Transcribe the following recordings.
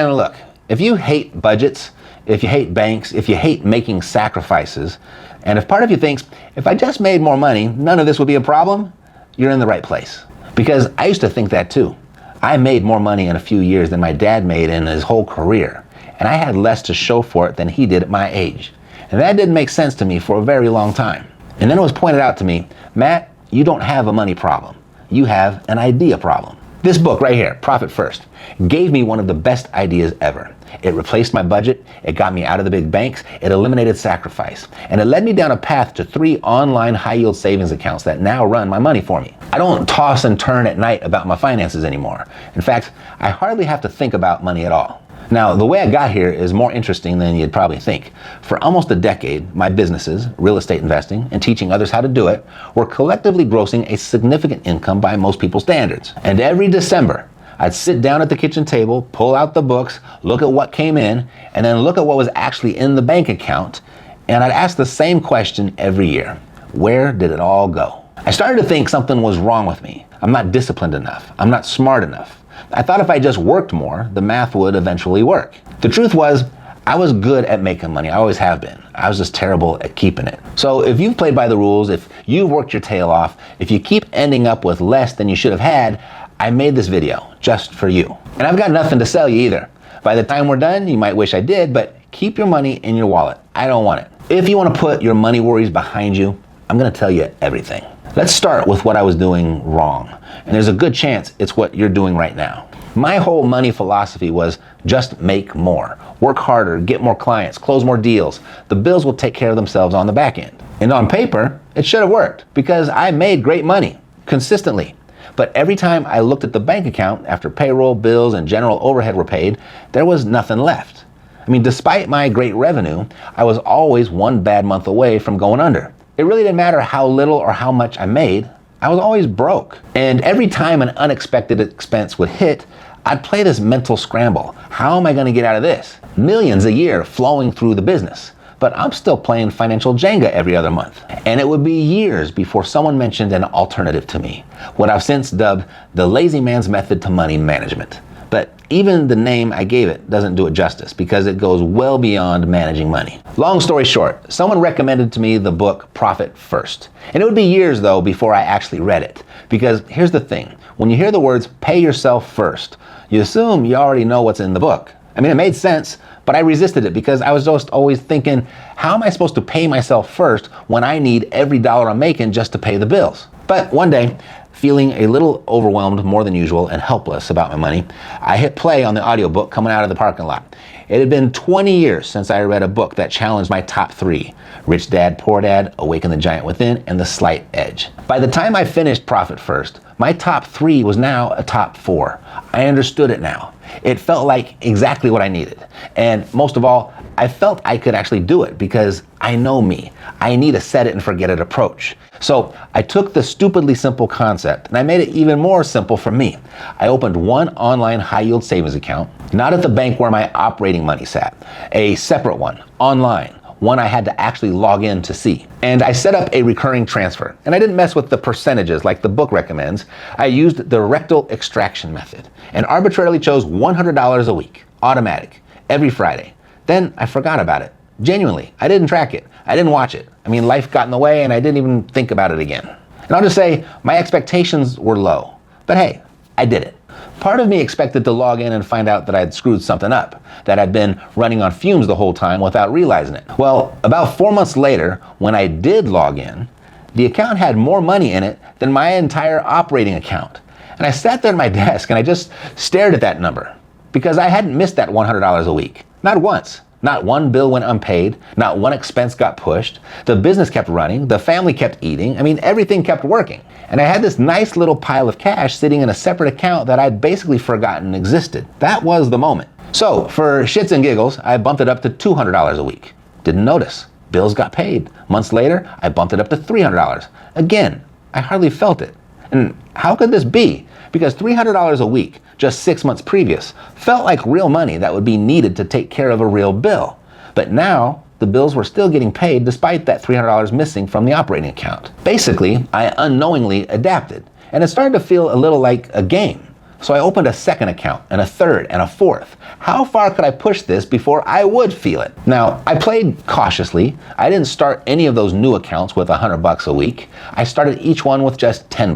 Man, look, if you hate budgets, if you hate banks, if you hate making sacrifices, and if part of you thinks, if I just made more money, none of this would be a problem, you're in the right place. Because I used to think that too. I made more money in a few years than my dad made in his whole career, and I had less to show for it than he did at my age. And that didn't make sense to me for a very long time. And then it was pointed out to me, Matt, you don't have a money problem. You have an idea problem. This book right here, Profit First, gave me one of the best ideas ever. It replaced my budget, it got me out of the big banks, it eliminated sacrifice, and it led me down a path to 3 online high-yield savings accounts that now run my money for me. I don't toss and turn at night about my finances anymore. In fact, I hardly have to think about money at all. Now, the way I got here is more interesting than you'd probably think. For almost a decade, my businesses, real estate investing, and teaching others how to do it, were collectively grossing a significant income by most people's standards. And every December, I'd sit down at the kitchen table, pull out the books, look at what came in, and then look at what was actually in the bank account, and I'd ask the same question every year. Where did it all go? I started to think something was wrong with me. I'm not disciplined enough. I'm not smart enough. I thought if I just worked more, the math would eventually work. The truth was, I was good at making money. I always have been. I was just terrible at keeping it. So if you've played by the rules, if you've worked your tail off, if you keep ending up with less than you should have had, I made this video just for you. And I've got nothing to sell you either. By the time we're done, you might wish I did, but keep your money in your wallet. I don't want it. If you want to put your money worries behind you, I'm going to tell you everything. Let's start with what I was doing wrong. And there's a good chance it's what you're doing right now. My whole money philosophy was just make more. Work harder, get more clients, close more deals. The bills will take care of themselves on the back end. And on paper, it should have worked because I made great money consistently. But every time I looked at the bank account after payroll, bills, and general overhead were paid, there was nothing left. I mean, despite my great revenue, I was always one bad month away from going under. It really didn't matter how little or how much I made. I was always broke. And every time an unexpected expense would hit, I'd play this mental scramble. How am I going to get out of this? Millions a year flowing through the business. But I'm still playing financial Jenga every other month. And it would be years before someone mentioned an alternative to me, what I've since dubbed the lazy man's method to money management. But even the name I gave it doesn't do it justice because it goes well beyond managing money. Long story short, someone recommended to me the book Profit First. And it would be years though before I actually read it. Because here's the thing, when you hear the words pay yourself first, you assume you already know what's in the book. I mean, it made sense, but I resisted it because I was just always thinking, how am I supposed to pay myself first when I need every dollar I'm making just to pay the bills? But one day, feeling a little overwhelmed more than usual and helpless about my money, I hit play on the audiobook coming out of the parking lot. It had been 20 years since I read a book that challenged my top 3, Rich Dad, Poor Dad, Awaken the Giant Within, and The Slight Edge. By the time I finished Profit First, my top 3 was now a top 4. I understood it now. It felt like exactly what I needed. And most of all, I felt I could actually do it because I know me. I need a set it and forget it approach. So I took the stupidly simple concept and I made it even more simple for me. I opened one online high yield savings account, not at the bank where my operating money sat, a separate one, online, one I had to actually log in to see. And I set up a recurring transfer. And I didn't mess with the percentages like the book recommends. I used the rectal extraction method and arbitrarily chose $100 a week, automatic, every Friday. Then I forgot about it. Genuinely, I didn't track it. I didn't watch it. I mean, life got in the way and I didn't even think about it again. And I'll just say, my expectations were low. But hey, I did it. Part of me expected to log in and find out that I'd screwed something up, that I'd been running on fumes the whole time without realizing it. Well, about 4 months later, when I did log in, the account had more money in it than my entire operating account. And I sat there at my desk and I just stared at that number because I hadn't missed that $100 a week. Not once. Not one bill went unpaid. Not one expense got pushed. The business kept running. The family kept eating. I mean, everything kept working. And I had this nice little pile of cash sitting in a separate account that I'd basically forgotten existed. That was the moment. So for shits and giggles, I bumped it up to $200 a week. Didn't notice. Bills got paid. Months later, I bumped it up to $300. Again, I hardly felt it. And how could this be? Because $300 a week, just 6 months previous, felt like real money that would be needed to take care of a real bill. But now, the bills were still getting paid despite that $300 missing from the operating account. Basically, I unknowingly adapted, and it started to feel a little like a game. So I opened a second account and a third and a fourth. How far could I push this before I would feel it? Now, I played cautiously. I didn't start any of those new accounts with $100 a week. I started each one with just $10.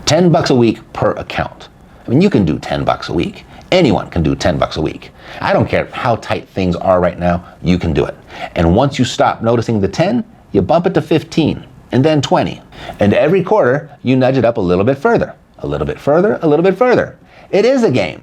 $10 a week per account. I mean, you can do $10 a week. Anyone can do $10 a week. I don't care how tight things are right now, you can do it. And once you stop noticing the 10, you bump it to 15 and then 20. And every quarter, you nudge it up a little bit further, a little bit further, a little bit further. It is a game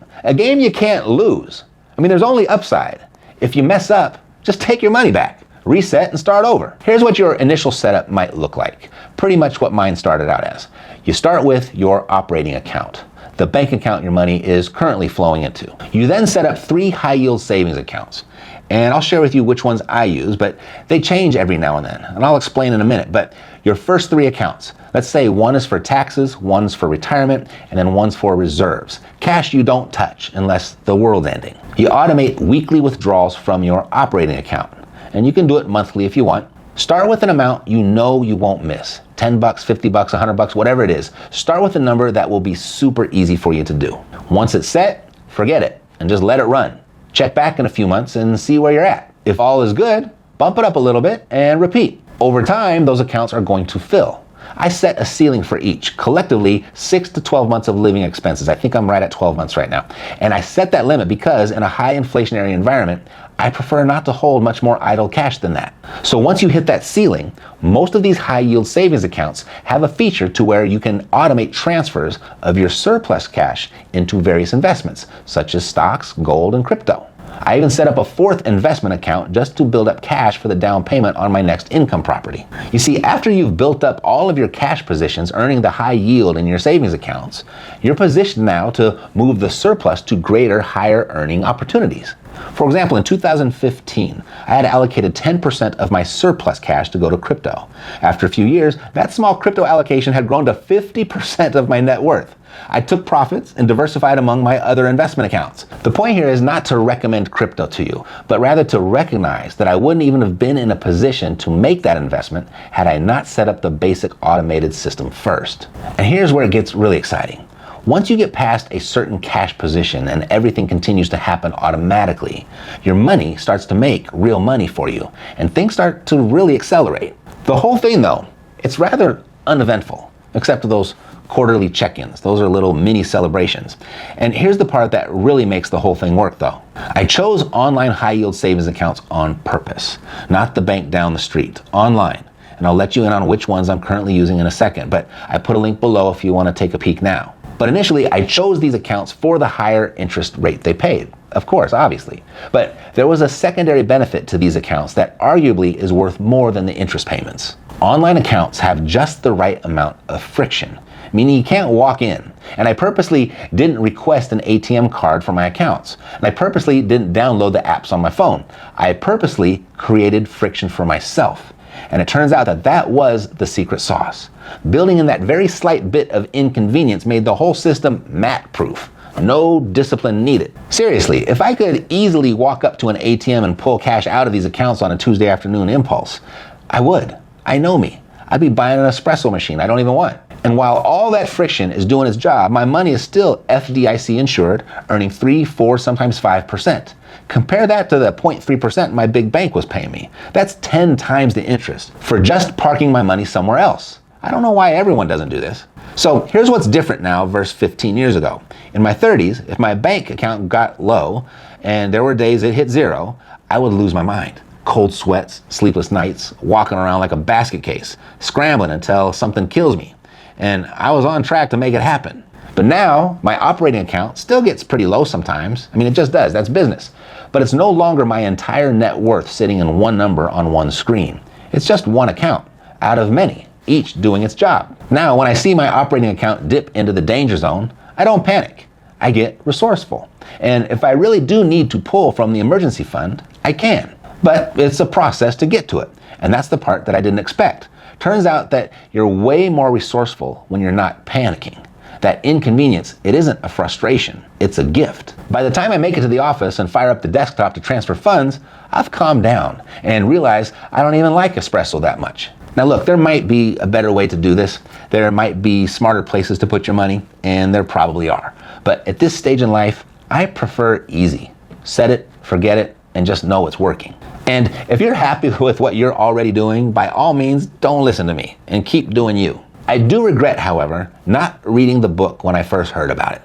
you can't lose. I mean, there's only upside. If you mess up, just take your money back, reset and start over. Here's what your initial setup might look like. Pretty much what mine started out as. You start with your operating account, the bank account your money is currently flowing into. You then set up 3 high-yield savings accounts. And I'll share with you which ones I use, but they change every now and then. And I'll explain in a minute. But your first 3 accounts, let's say one is for taxes, one's for retirement, and then one's for reserves. Cash you don't touch unless the world's ending. You automate weekly withdrawals from your operating account. And you can do it monthly if you want. Start with an amount you know you won't miss. $10, $50, $100, whatever it is. Start with a number that will be super easy for you to do. Once it's set, forget it and just let it run. Check back in a few months and see where you're at. If all is good, bump it up a little bit and repeat. Over time, those accounts are going to fill. I set a ceiling for each, collectively 6 to 12 months of living expenses. I think I'm right at 12 months right now. And I set that limit because in a high inflationary environment, I prefer not to hold much more idle cash than that. So once you hit that ceiling, most of these high yield savings accounts have a feature to where you can automate transfers of your surplus cash into various investments, such as stocks, gold, and crypto. I even set up a 4th investment account just to build up cash for the down payment on my next income property. You see, after you've built up all of your cash positions earning the high yield in your savings accounts, you're positioned now to move the surplus to greater, higher earning opportunities. For example, in 2015, I had allocated 10% of my surplus cash to go to crypto. After a few years, that small crypto allocation had grown to 50% of my net worth. I took profits and diversified among my other investment accounts. The point here is not to recommend crypto to you, but rather to recognize that I wouldn't even have been in a position to make that investment had I not set up the basic automated system first. And here's where it gets really exciting. Once you get past a certain cash position and everything continues to happen automatically, your money starts to make real money for you, and things start to really accelerate. The whole thing, though, it's rather uneventful, except for those quarterly check-ins. Those are little mini celebrations. And here's the part that really makes the whole thing work, though. I chose online high-yield savings accounts on purpose, not the bank down the street, online. And I'll let you in on which ones I'm currently using in a second, but I put a link below if you want to take a peek now. But initially, I chose these accounts for the higher interest rate they paid. Of course, obviously. But there was a secondary benefit to these accounts that arguably is worth more than the interest payments. Online accounts have just the right amount of friction, meaning you can't walk in. And I purposely didn't request an ATM card for my accounts. And I purposely didn't download the apps on my phone. I purposely created friction for myself. And it turns out that that was the secret sauce. Building in that very slight bit of inconvenience made the whole system mat-proof. No discipline needed. Seriously, if I could easily walk up to an ATM and pull cash out of these accounts on a Tuesday afternoon impulse, I would. I know me. I'd be buying an espresso machine I don't even want. And while all that friction is doing its job, my money is still FDIC insured, earning 3, 4, sometimes 5%. Compare that to the 0.3% my big bank was paying me. That's 10 times the interest for just parking my money somewhere else. I don't know why everyone doesn't do this. So here's what's different now versus 15 years ago. In my 30s, if my bank account got low and there were days it hit 0, I would lose my mind. Cold sweats, sleepless nights, walking around like a basket case, scrambling until something kills me. And I was on track to make it happen. But now, my operating account still gets pretty low sometimes. I mean, it just does. That's business. But it's no longer my entire net worth sitting in one number on one screen. It's just one account out of many, each doing its job. Now, when I see my operating account dip into the danger zone, I don't panic. I get resourceful. And if I really do need to pull from the emergency fund, I can. But it's a process to get to it. And that's the part that I didn't expect. Turns out that you're way more resourceful when you're not panicking. That inconvenience, it isn't a frustration, it's a gift. By the time I make it to the office and fire up the desktop to transfer funds, I've calmed down and realize I don't even like espresso that much. Now look, there might be a better way to do this. There might be smarter places to put your money, and there probably are. But at this stage in life, I prefer easy. Set it, forget it, and just know it's working. And if you're happy with what you're already doing, by all means, don't listen to me and keep doing you. I do regret, however, not reading the book when I first heard about it.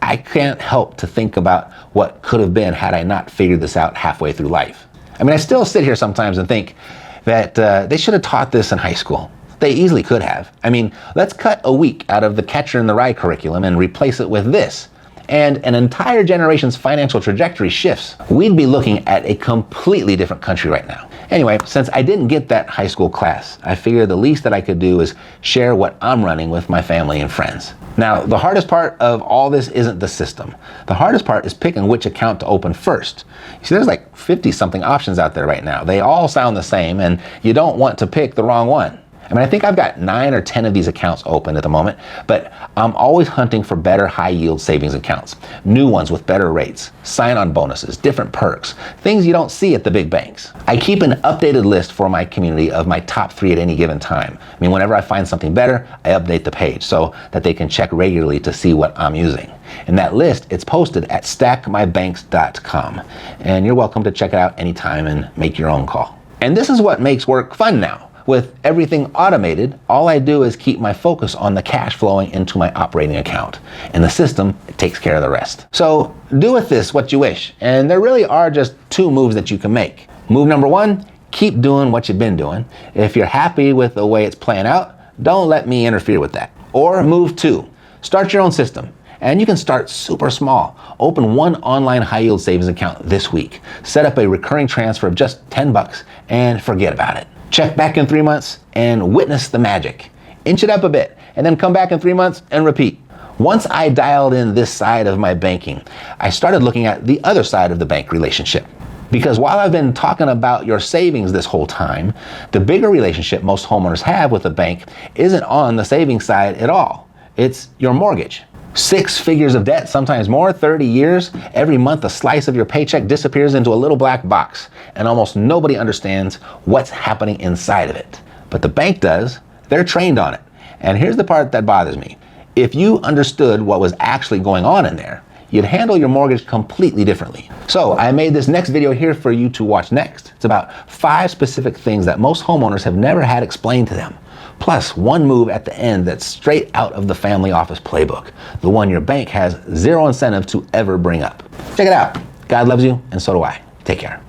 I can't help to think about what could have been had I not figured this out halfway through life. I mean, I still sit here sometimes and think that they should have taught this in high school. They easily could have. I mean, let's cut a week out of the Catcher in the Rye curriculum and replace it with this, and an entire generation's financial trajectory shifts. We'd be looking at a completely different country right now. Anyway, since I didn't get that high school class, I figured the least that I could do is share what I'm running with my family and friends. Now, the hardest part of all this isn't the system. The hardest part is picking which account to open first. You see, there's like 50-something options out there right now. They all sound the same, and you don't want to pick the wrong one. I mean, I think I've got 9 or 10 of these accounts open at the moment, but I'm always hunting for better high-yield savings accounts, new ones with better rates, sign-on bonuses, different perks, things you don't see at the big banks. I keep an updated list for my community of my top 3 at any given time. I mean, whenever I find something better, I update the page so that they can check regularly to see what I'm using. In that list, it's posted at stackmybanks.com, and you're welcome to check it out anytime and make your own call. And this is what makes work fun now. With everything automated, all I do is keep my focus on the cash flowing into my operating account, and the system takes care of the rest. So do with this what you wish, and there really are just 2 moves that you can make. Move number 1, keep doing what you've been doing. If you're happy with the way it's playing out, don't let me interfere with that. Or move 2, start your own system. And you can start super small. Open 1 online high-yield savings account this week. Set up a recurring transfer of just $10 and forget about it. Check back in 3 months and witness the magic. Inch it up a bit and then come back in 3 months and repeat. Once I dialed in this side of my banking, I started looking at the other side of the bank relationship. Because while I've been talking about your savings this whole time, the bigger relationship most homeowners have with a bank isn't on the savings side at all. It's your mortgage. 6 figures of debt, sometimes more, 30 years. Every month a slice of your paycheck disappears into a little black box, and almost nobody understands what's happening inside of it. But the bank does. They're trained on it. And here's the part that bothers me. If you understood what was actually going on in there, you'd handle your mortgage completely differently. So I made this next video here for you to watch next. It's about 5 specific things that most homeowners have never had explained to them. Plus 1 move at the end that's straight out of the family office playbook, the one your bank has 0 incentive to ever bring up. Check it out. God loves you, and so do I. Take care.